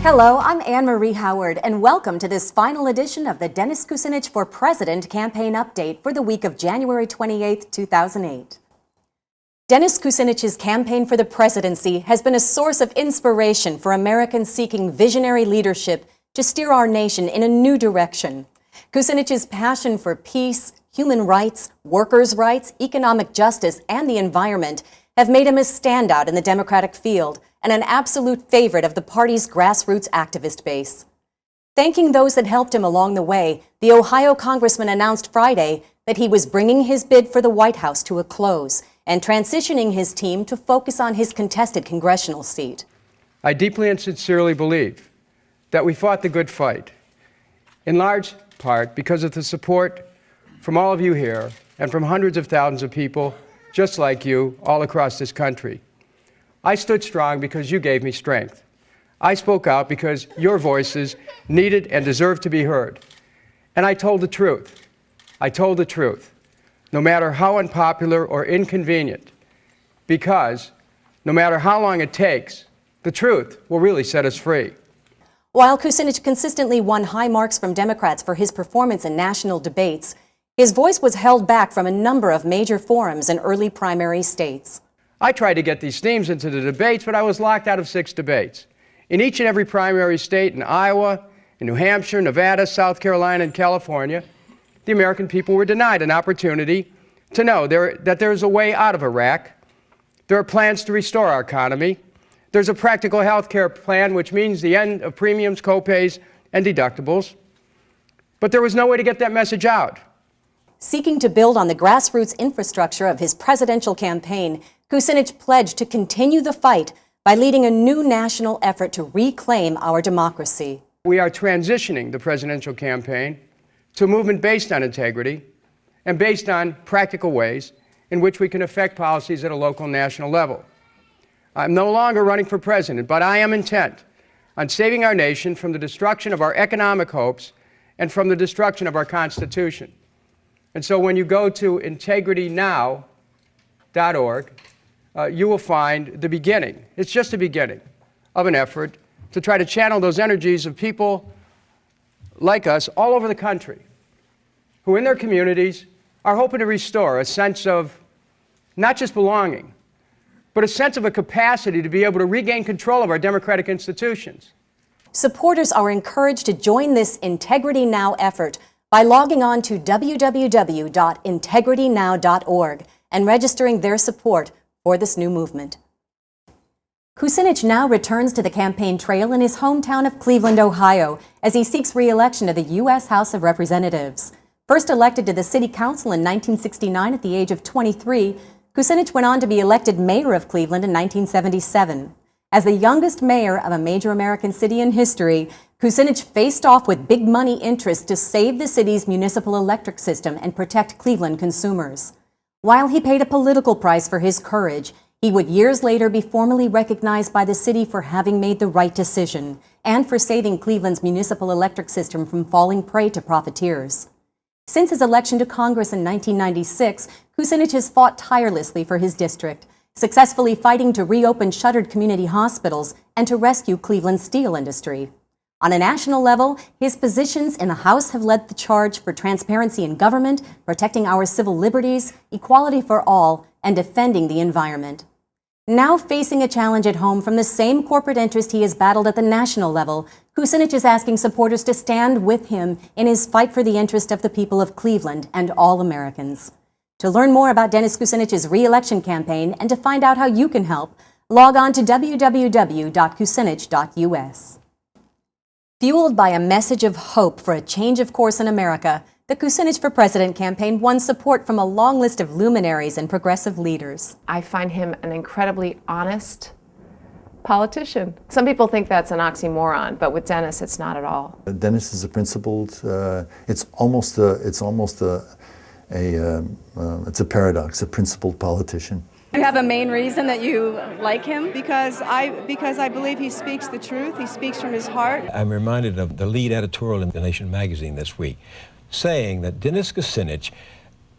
Hello, I'm Anne-Marie Howard, and welcome to this final edition of the Dennis Kucinich for President campaign update for the week of January 28, 2008. Dennis Kucinich's campaign for the presidency has been a source of inspiration for Americans seeking visionary leadership to steer our nation in a new direction. Kucinich's passion for peace, human rights, workers' rights, economic justice, and the environment have made him a standout in the Democratic field and an absolute favorite of the party's grassroots activist base. Thanking those that helped him along the way, the Ohio congressman announced Friday that he was bringing his bid for the White House to a close and transitioning his team to focus on his contested congressional seat. I deeply and sincerely believe that we fought the good fight, in large part because of the support from all of you here and from hundreds of thousands of people just like you all across this country. I stood strong because you gave me strength. I spoke out because your voices needed and deserved to be heard. And I told the truth. I told the truth, no matter how unpopular or inconvenient, because no matter how long it takes, the truth will really set us free. While Kucinich consistently won high marks from Democrats for his performance in national debates, his voice was held back from a number of major forums in early primary states. I tried to get these themes into the debates, but I was locked out of 6 debates. In each and every primary state, in Iowa, in New Hampshire, Nevada, South Carolina, and California, the American people were denied an opportunity to know that there is a way out of Iraq. There are plans to restore our economy. There's a practical health care plan, which means the end of premiums, copays, and deductibles. But there was no way to get that message out. Seeking to build on the grassroots infrastructure of his presidential campaign, Kucinich pledged to continue the fight by leading a new national effort to reclaim our democracy. We are transitioning the presidential campaign to a movement based on integrity and based on practical ways in which we can affect policies at a local and national level. I'm no longer running for president, but I am intent on saving our nation from the destruction of our economic hopes and from the destruction of our Constitution. And so when you go to integritynow.org, you will find the beginning. It's just the beginning of an effort to try to channel those energies of people like us all over the country who in their communities are hoping to restore a sense of not just belonging, but a sense of a capacity to be able to regain control of our democratic institutions. Supporters are encouraged to join this Integrity Now effort by logging on to www.integritynow.org and registering their support for this new movement. Kucinich now returns to the campaign trail in his hometown of Cleveland, Ohio, as he seeks re-election to the U.S. House of Representatives. First elected to the City Council in 1969 at the age of 23, Kucinich went on to be elected mayor of Cleveland in 1977. As the youngest mayor of a major American city in history, Kucinich faced off with big money interests to save the city's municipal electric system and protect Cleveland consumers. While he paid a political price for his courage, he would years later be formally recognized by the city for having made the right decision and for saving Cleveland's municipal electric system from falling prey to profiteers. Since his election to Congress in 1996, Kucinich has fought tirelessly for his district, successfully fighting to reopen shuttered community hospitals and to rescue Cleveland's steel industry. On a national level, his positions in the House have led the charge for transparency in government, protecting our civil liberties, equality for all, and defending the environment. Now facing a challenge at home from the same corporate interest he has battled at the national level, Kucinich is asking supporters to stand with him in his fight for the interest of the people of Cleveland and all Americans. To learn more about Dennis Kucinich's re-election campaign and to find out how you can help, log on to www.kucinich.us. Fueled by a message of hope for a change of course in America, the Kucinich for President campaign won support from a long list of luminaries and progressive leaders. I find him an incredibly honest politician. Some people think that's an oxymoron, but with Dennis, it's not at all. Dennis is a principled. It's almost a paradox. A principled politician. You have a main reason that you like him? Because I believe he speaks the truth. He speaks from his heart. I'm reminded of the lead editorial in The Nation magazine this week, saying that Dennis Kucinich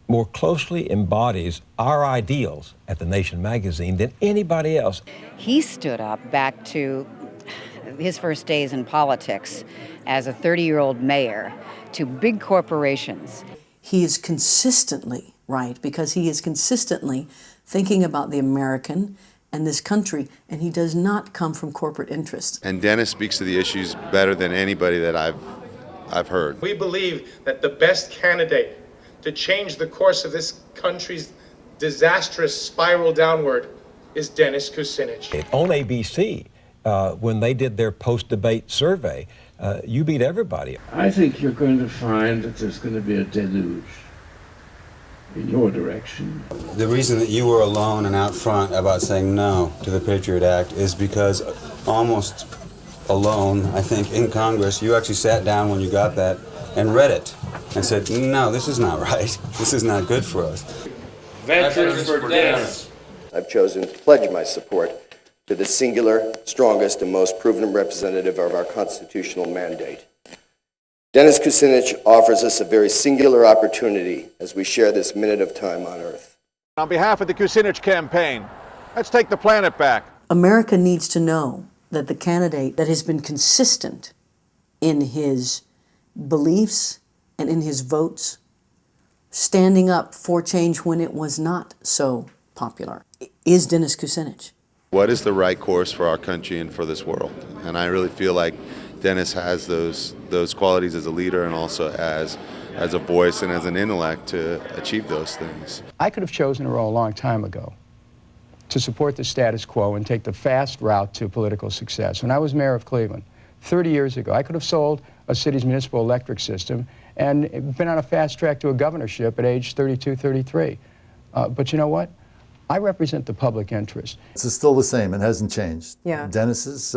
more closely embodies our ideals at The Nation magazine than anybody else. He stood up back to his first days in politics as a 30-year-old mayor to big corporations. He is consistently right because he is consistently thinking about the American and this country, and he does not come from corporate interests. And Dennis speaks to the issues better than anybody that I've heard. We believe that the best candidate to change the course of this country's disastrous spiral downward is Dennis Kucinich. On ABC, when they did their post-debate survey, you beat everybody. I think you're going to find that there's going to be a deluge in your direction. The reason that you were alone and out front about saying no to the Patriot Act is because almost alone, I think, in Congress, you actually sat down when you got that and read it and said, no, this is not right. This is not good for us. Veterans for Dennis. I've chosen to pledge my support to the singular, strongest, and most proven representative of our constitutional mandate. Dennis Kucinich offers us a very singular opportunity as we share this minute of time on Earth. On behalf of the Kucinich campaign, let's take the planet back. America needs to know that the candidate that has been consistent in his beliefs and in his votes, standing up for change when it was not so popular, is Dennis Kucinich. What is the right course for our country and for this world? And I really feel like Dennis has those qualities as a leader and also as a voice and as an intellect to achieve those things. I could have chosen a role a long time ago to support the status quo and take the fast route to political success. When I was mayor of Cleveland 30 years ago, I could have sold a city's municipal electric system and been on a fast track to a governorship at age 32, 33. But you know what? I represent the public interest. It's still the same. It hasn't changed. Yeah. Dennis is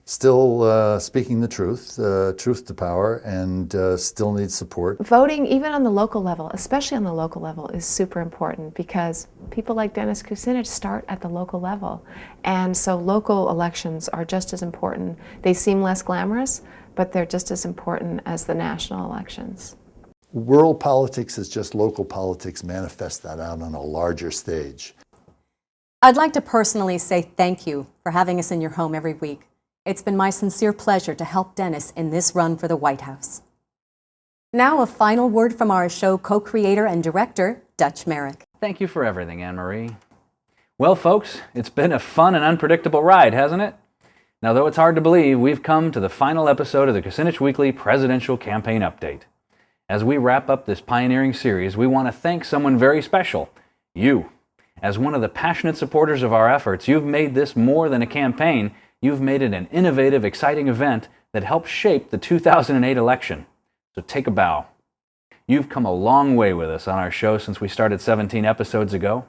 still speaking the truth to power, and still needs support. Voting, even on the local level, especially on the local level, is super important because people like Dennis Kucinich start at the local level. And so local elections are just as important. They seem less glamorous, but they're just as important as the national elections. World politics is just local politics. Manifest that out on a larger stage. I'd like to personally say thank you for having us in your home every week. It's been my sincere pleasure to help Dennis in this run for the White House. Now a final word from our show co-creator and director, Dutch Merrick. Thank you for everything, Anne-Marie. Well, folks, it's been a fun and unpredictable ride, hasn't it? Now, though it's hard to believe, we've come to the final episode of the Kucinich Weekly Presidential Campaign Update. As we wrap up this pioneering series, we want to thank someone very special, you. As one of the passionate supporters of our efforts, you've made this more than a campaign. You've made it an innovative, exciting event that helped shape the 2008 election. So take a bow. You've come a long way with us on our show since we started 17 episodes ago.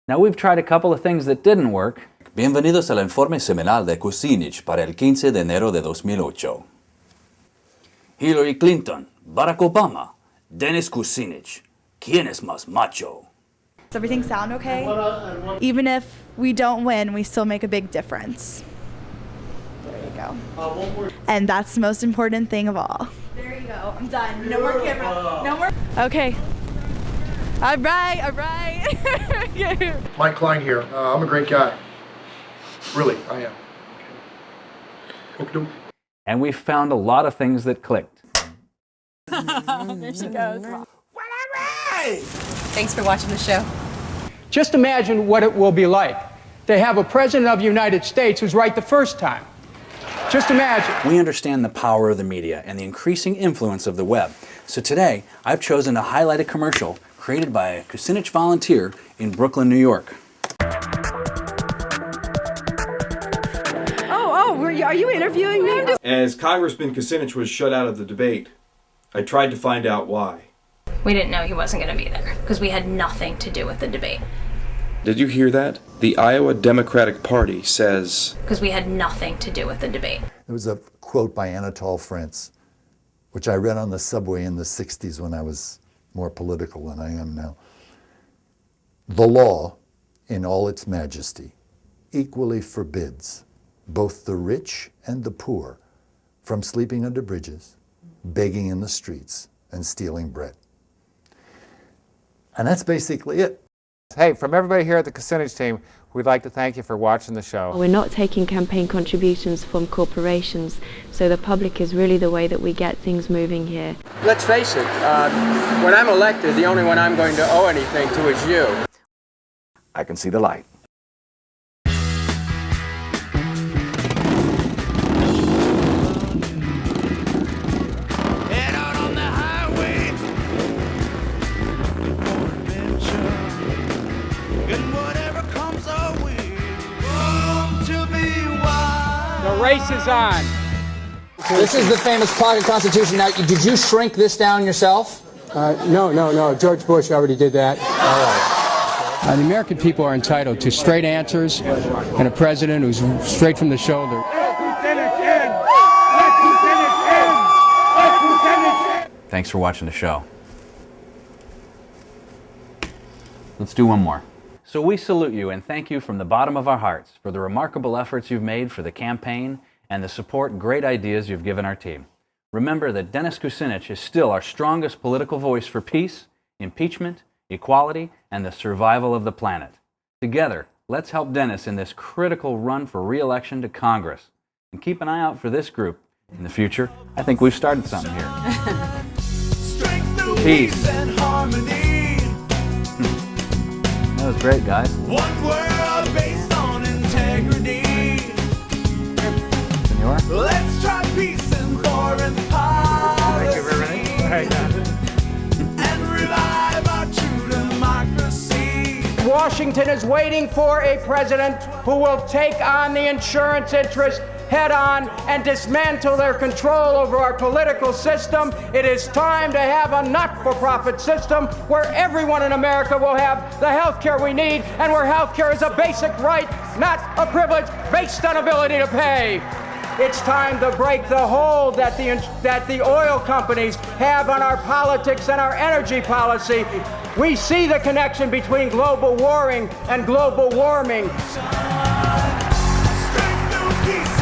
Now we've tried a couple of things that didn't work. Bienvenidos al informe semanal de Kucinich para el 15 de enero de 2008. Hillary Clinton, Barack Obama, Dennis Kucinich. ¿Quién es más macho? Does everything sound okay? Even if we don't win, we still make a big difference. There you go. And that's the most important thing of all. There you go. I'm done. No more camera. No more. Okay. All right. All right. Mike Klein here. I'm a great guy. Really, I am. Okay. And we found a lot of things that clicked. There she goes. Thanks for watching the show. Just imagine what it will be like to have a president of the United States who's right the first time. Just imagine. We understand the power of the media and the increasing influence of the web. So today, I've chosen to highlight a commercial created by a Kucinich volunteer in Brooklyn, New York. Are you interviewing me? As Congressman Kucinich was shut out of the debate, I tried to find out why. We didn't know he wasn't going to be there because we had nothing to do with the debate. Did you hear that? The Iowa Democratic Party says... Because we had nothing to do with the debate. There was a quote by Anatole France, which I read on the subway in the 60s when I was more political than I am now. The law, in all its majesty, equally forbids both the rich and the poor from sleeping under bridges, begging in the streets, and stealing bread. And that's basically it. Hey, from everybody here at the Kucinich team, we'd like to thank you for watching the show. We're not taking campaign contributions from corporations, so the public is really the way that we get things moving here. Let's face it, when I'm elected, the only one I'm going to owe anything to is you. I can see the light. The race is on. This is the famous pocket constitution. Now, did you shrink this down yourself? No. George Bush already did that. All right. The American people are entitled to straight answers and a president who's straight from the shoulder. Thanks for watching the show. Let's do one more. So we salute you and thank you from the bottom of our hearts for the remarkable efforts you've made for the campaign and the support and great ideas you've given our team. Remember that Dennis Kucinich is still our strongest political voice for peace, impeachment, equality, and the survival of the planet. Together, let's help Dennis in this critical run for re-election to Congress. And keep an eye out for this group in the future. I think we've started something here. Peace. That was great, guys. One world based on integrity. Senor? Let's try peace and foreign policy. Thank you and revive our true democracy. Washington is waiting for a president who will take on the insurance interest head on and dismantle their control over our political system. It is time to have a not-for-profit system where everyone in America will have the health care we need and where health care is a basic right, not a privilege based on ability to pay. It's time to break the hold that the oil companies have on our politics and our energy policy. We see the connection between global warming and global warming. Strength through peace